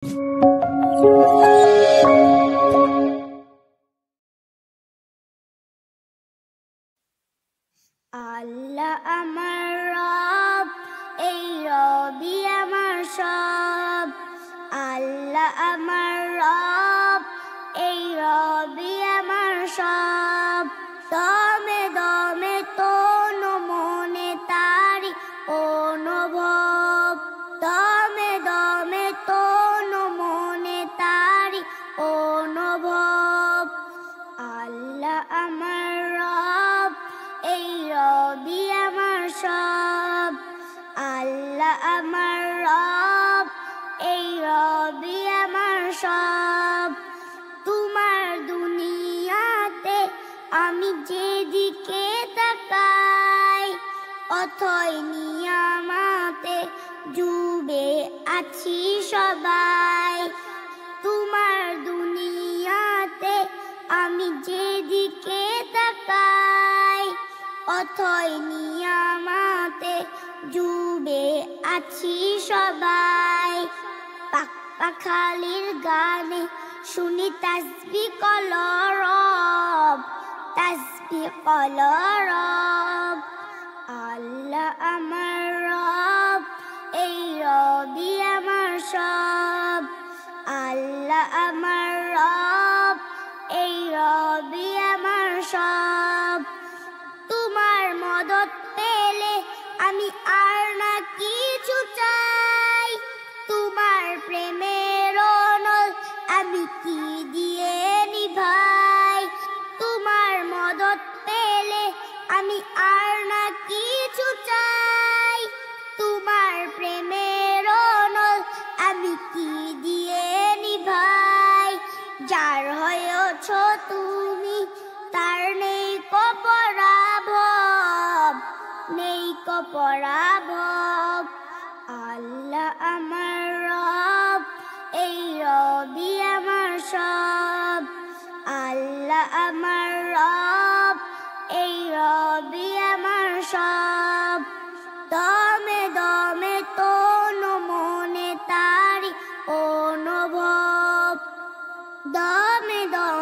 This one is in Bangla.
আল্লাহ আমার রব, এই রবি আমার সব। আল্লাহ আমার রব, এই রবি আমার সব। দমে দমে তন মনে তারি অনুভব। দমে দমে তন মনে তারি অনুভব। আল্লাহ আমার রব, এই রবি আমার সব। আল্লাহ আমার রব, এই রবি আমার সব। তোমার দুনিয়াতে আমি যেদিকে তাকাই, অথই নিয়ামতে ডুবে আছি সবাই। তোমার দুনিয়াতে আমি যেদিকে তাকাই, অথই নিয়ামতে ডুবে আছি সবাই। পাখালির গানে শুনি তাসবিহ কলরব, তাসবিহ কলরব। আল্লাহ আমার রব, এই রবি আমার সব। আল্লাহ আমার রব, এই রবি আমার সব। তোমার মদত পেলে আমি আর না কিছু চাই। তোমার প্রেমের অনল আমি কি দিয়ে নিভাই। তোমার মদত পেলে আমি আর না কিছু চাই। তোমার প্রেমের অনল আমি কি দিয়ে নিভাই। যার হয়েছ তুমি তার নেই পরাভব, নেই পরাভব। আল্লাহ আমার রব, এই রবি আমার সব। আল্লাহ আমার রব, এই রবি আমার সব। দমে দমে তন মনে তারি অনুভব। দমে দমে